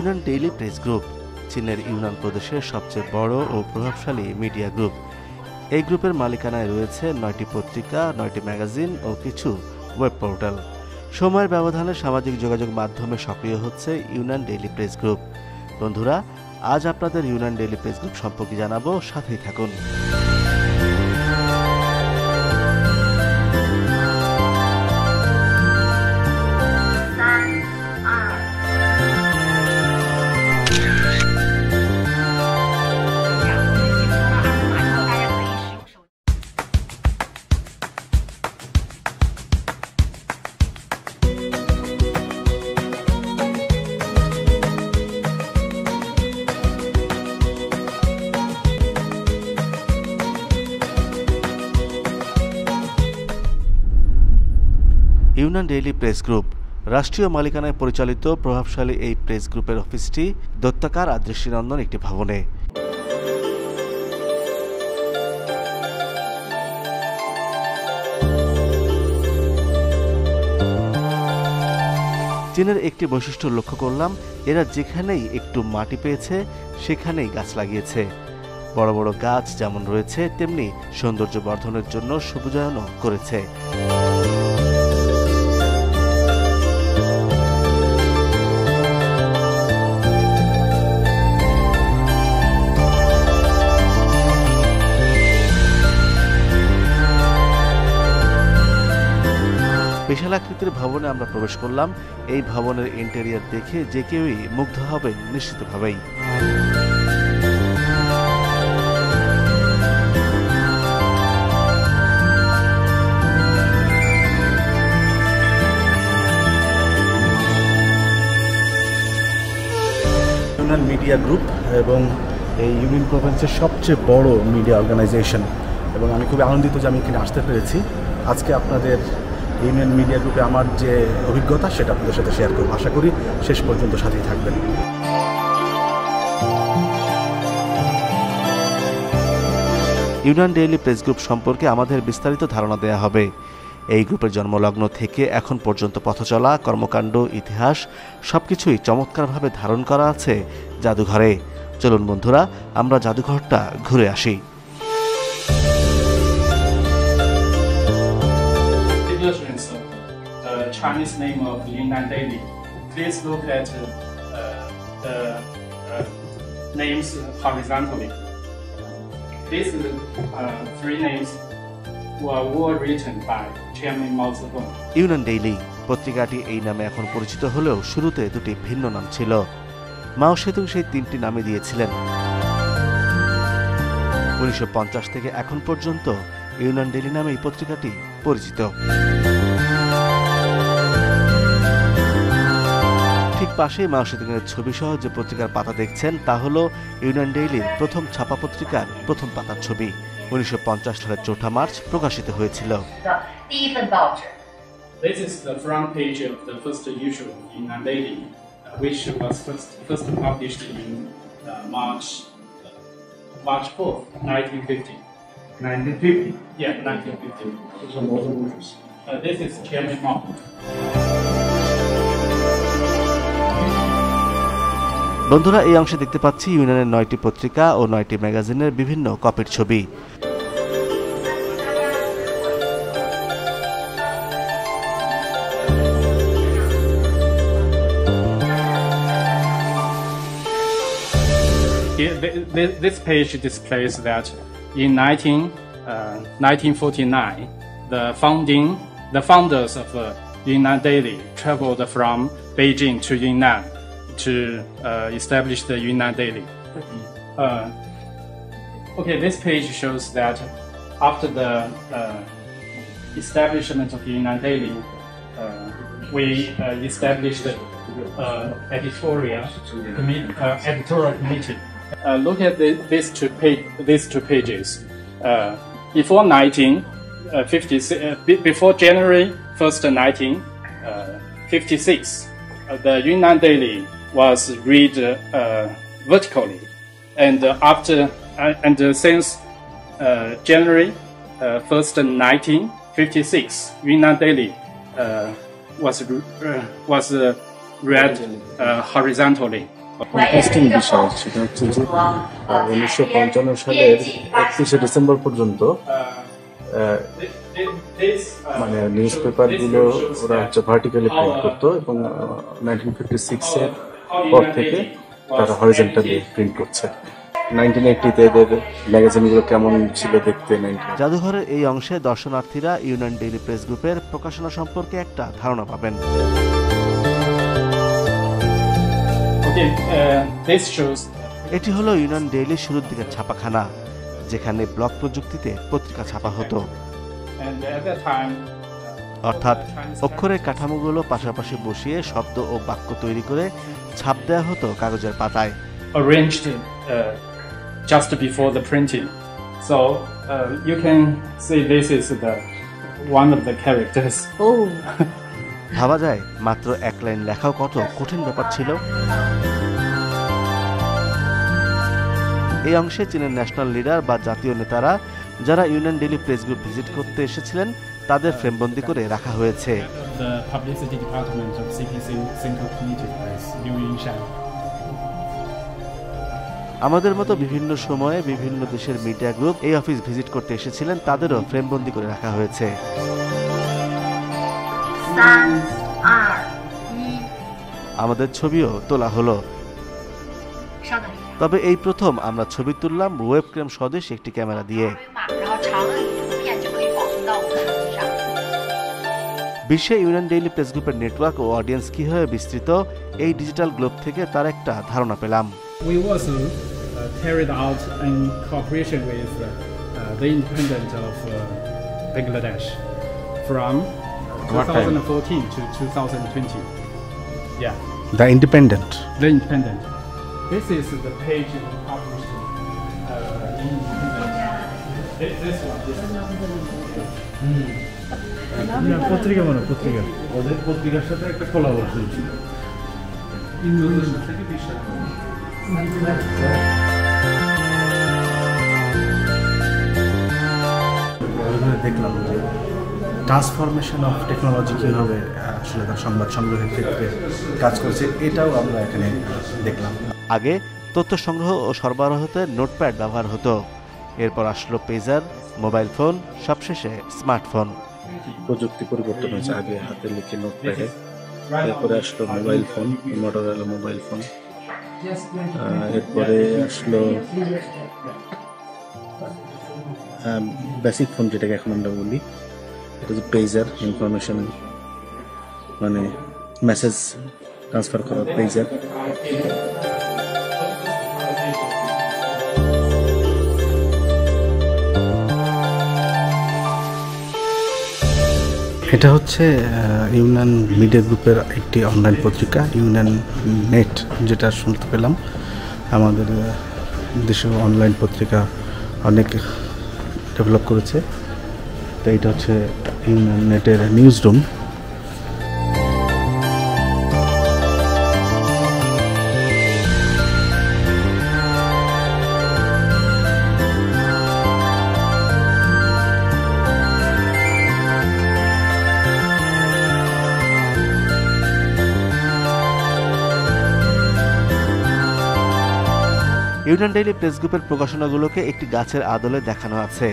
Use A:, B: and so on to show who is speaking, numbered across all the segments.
A: Yunnan daily press group চীনের Yunnan প্রদেশের সবচেয়ে বড় ও প্রভাবশালী মিডিয়া গ্রুপ। এই গ্রুপের মালিকানায় রয়েছে 9টি পত্রিকা, 9টি ম্যাগাজিন ও কিছু ওয়েব পোর্টাল। সময়ের ব্যবধানে সামাজিক যোগাযোগ মাধ্যমে সক্রিয় হচ্ছে ইউনান ডেইলি প্রেস গ্রুপ। বন্ধুরা, আজ আপনাদের ইউনান ডেইলি প্রেস গ্রুপ সম্পর্কে জানাবো, সাথেই থাকুন। ইউনান ডেইলি প্রেস গ্রুপ রাষ্ট্রীয় মালিকানায় পরিচালিত প্রভাবশালী এই প্রেস গ্রুপের অফিসটি দৈত্যাকার আর দৃষ্টিনন্দন একটি ভবনে। চীনের একটি বৈশিষ্ট্য লক্ষ্য করলাম, এরা যেখানেই একটু মাটি পেয়েছে সেখানেই গাছ লাগিয়েছে। বড় বড় গাছ যেমন রয়েছে, তেমনি সৌন্দর্য বর্ধনের জন্য সবুজায়নও করেছে। বিশাল আকৃতির ভবনে আমরা প্রবেশ করলাম। এই ভবনের ইন্টেরিয়ার দেখে যে কেউই মুগ্ধ হবেন নিশ্চিতভাবেই।
B: ইউনান মিডিয়া গ্রুপ এবং এই ইউনিয়ন প্রভিন্সের সবচেয়ে বড় মিডিয়া অর্গানাইজেশন, এবং আমি খুবই আনন্দিত যে আমি এখানে আসতে পেরেছি। আজকে আপনাদের ইউনিয়ন মিডিয়া গ্রুপে আমার যে অভিজ্ঞতা সেটা আপনাদের সাথে শেয়ার করব। আশা করি শেষ পর্যন্ত সাথেই থাকবেন।
A: ইউনান ডেইলি প্রেস গ্রুপ সম্পর্কে আমাদের বিস্তারিত ধারণা দেয়া হবে। এই গ্রুপের জন্মলগ্ন থেকে এখন পর্যন্ত পথচলা, কর্মকাণ্ড, ইতিহাস সবকিছুই চমৎকারভাবে ধারণ করা আছে জাদুঘরে। চলুন বন্ধুরা, আমরা জাদুঘরটা ঘুরে আসি।
C: The Chinese name of Yunnan Daily. Please look at the names horizontally. These three names were all written by Chairman Mao Zedong.
A: Yunnan daily পত্রিকাটি এই নামে এখন পরিচিত হলেও শুরুতে দুটি ভিন্ন নাম ছিল। মাও সেতুং সেই তিনটি নামে দিয়েছিলেন। 1950 থেকে এখন পর্যন্ত ইউনান ডেইলি নামে এই পত্রিকাটি পরিচিত। ঠিক পাশেই মাও সেতুংয়ের ছবি সহ যে পত্রিকার পাতা দেখছেন তা হলো ইউনান ডেইলির প্রথম ছাপা পত্রিকার প্রথম পাতার ছবি। 1950 সালের 4 মার্চ প্রকাশিত হয়েছিল।
C: This is the front page of the first issue of Yunnan Daily, which was first published in March 4th, 1950.
B: 1950?
C: Yeah, 1950. This is Chairman Mao.
A: বন্ধুরা, এই অংশে দেখতে পাচ্ছি ইউনানের 9টি পত্রিকা ও 9টি ম্যাগাজিনের বিভিন্ন কপির ছবি।
C: This page displays that in 1949, the founders of Yunnan Daily traveled from Beijing to Yunnan to establish the Yunnan Daily. Okay, this page shows that after the establishment of Yunnan Daily, we established editorial committee. Look at these two pages. Before January 1st, 1956, the Yunnan Daily was read vertically, and since January 1st, 1956, Yunnan Daily was read horizontally.
B: Interesting বিষয় সেটা হচ্ছে যে 1955 সালের 31শে December পর্যন্ত মানে news পেপারগুলো ওরা হচ্ছে ভার্টিক্যালি প্রিন্ট করতো এবং 1956 এর পর থেকে তারা হরিজন্টালি প্রিন্ট করছে। 1980-তে এদের ম্যাগাজিনগুলো কেমন ছিল দেখতে।
A: জাদুঘরের এই অংশে দর্শনার্থীরা ইউনান ডেইলি প্রেস গ্রুপের প্রকাশনা সম্পর্কে একটা ধারণা পাবেন। এটি হলো ইউনান ডেইলি শুরুর দিকের ছাপাখানা, যেখানে ব্লক প্রযুক্তিতে পত্রিকা ছাপা হতো। অর্থাৎ অক্ষরের কাঠামোগুলো পাশাপাশি বসিয়ে শব্দ ও বাক্য তৈরি করে ছাপ দেওয়া হতো কাগজের পাতায়।
C: Arranged just before the printing, so you can say this is one of the characters.
A: ভাবা যায় মাত্র এক লাইন লেখাও কত কঠিন ব্যাপার ছিল। এই অংশে চীনের ন্যাশনাল লিডার বা জাতীয় নেতারা যারা Yunnan daily press group visit করতে এসেছিলেন তাদের ফ্রেমবন্দি করে রাখা হয়েছে। আমাদের মতো বিভিন্ন সময়ে বিভিন্ন দেশের মিডিয়া গ্রুপ এই অফিস ভিজিট করতে এসেছিলেন, তাদেরও ফ্রেমবন্দি করে রাখা হয়েছে। আমাদের ছবিও তোলা হলো। তবে এই প্রথম আমরা ছবি তুললাম ওয়েবক্যাম সদৃশ একটি ক্যামেরা দিয়ে। বিশ্বে ইউনান ডেইলি প্রেস গ্রুপের নেটওয়ার্ক ও অডিয়েন্স কিভাবে বিস্তৃত, এই ডিজিটাল গ্লোব থেকে তার একটা ধারণা পেলাম।
D: We was carried out in cooperation with the Independent of Bangladesh from 2014 to 2020. Yeah.
B: The Independent.
D: The Independent. This is the page we published in Independent. This one.
B: পত্রিকা মানে পত্রিকা ওদের পত্রিকার সাথে একটা কোলাবোরেশন ছিল। ইন্দোনেশিয়া থেকে বিশাল দেখলাম যে ট্রান্সফরমেশন অফ টেকনোলজি কীভাবে আসলে তার সংবাদ সংগ্রহের ক্ষেত্রে কাজ করছে, এটাও আমরা এখানে দেখলাম।
A: আগে তথ্য সংগ্রহ ও সরবরাহতে নোটপ্যাড ব্যবহার হতো, এরপর আসলো পেজার, মোবাইল ফোন, সবশেষে স্মার্টফোন।
B: প্রযুক্তি পরিবর্তন হয়েছে, আগে হাতে লিখে নোটপ্যাডে, এরপরে আসলো mobile phone, Motorola mobile phone, এরপরে আসলো বেসিক ফোন যেটাকে এখন আমরা বলি, এটা হচ্ছে পেজার, ইনফরমেশন মানে মেসেজ ট্রান্সফার করা পেজার। এটা হচ্ছে ইউনান মিডিয়া গ্রুপের একটি অনলাইন পত্রিকা, ইউনান নেট, যেটা শুনতে পেলাম। আমাদের দেশে অনলাইন পত্রিকা অনেক ডেভেলপ করেছে। তো এটা হচ্ছে ইউনান নেটের news room.
A: Yunnan daily press গ্রুপের প্রকাশনাগুলোকে একটি গাছের আদলে দেখানো আছে।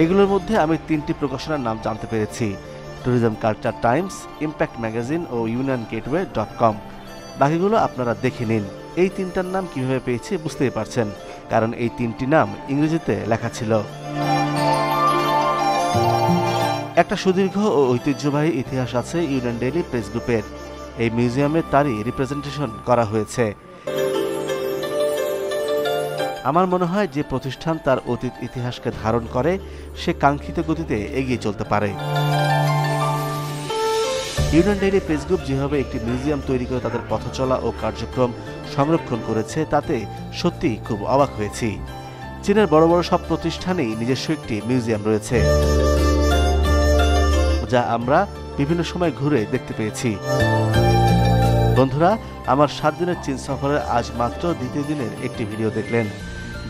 A: এগুলোর মধ্যে আমি 3টি প্রকাশনার নাম জানতে পেরেছি: tourism culture times, impact magazine ও yunnan-gateway.com। বাকিগুলো আপনারা দেখে নিন। এই 3টার নাম কিভাবে পেয়েছি বুঝতেই পারছেন, কারণ এই 3টি নাম ইংরেজিতে লেখা ছিল। একটা সুদীর্ঘ ও ঐতিহ্যবাহী ইতিহাস আছে ইউনান ডেইলি প্রেস গ্রুপের। এই মিউজিয়ামে তারই রিপ্রেজেন্টেশন করা হয়েছে। আমার মনে হয় যে প্রতিষ্ঠান তার অতীত ইতিহাসকে ধারণ করে সে কাঙ্ক্ষিত গতিতে এগিয়ে চলতে পারে। ইউনান ডেইলি প্রেস গ্রুপ যেভাবে একটি মিউজিয়াম তৈরি করে তাদের পথচলা ও কার্যক্রম সংরক্ষণ করেছে তাতে সত্যি খুব অবাক হয়েছি। চীনের বড় বড় সব প্রতিষ্ঠানেই নিজস্ব একটি মিউজিয়াম রয়েছে, যা আমরা বিভিন্ন সময় ঘুরে দেখতে পেয়েছি। বন্ধুরা, আমার 7 দিনের চীন সফরের আজ মাত্র দ্বিতীয় দিনের একটি ভিডিও দেখলেন।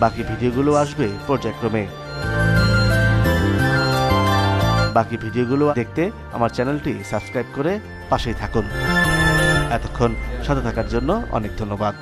A: বাকি ভিডিওগুলো আসবে পর্যায়ক্রমে। বাকি ভিডিওগুলো দেখতে আমার চ্যানেলটি সাবস্ক্রাইব করে পাশেই থাকুন। এতক্ষণ সাথে থাকার জন্য অনেক ধন্যবাদ।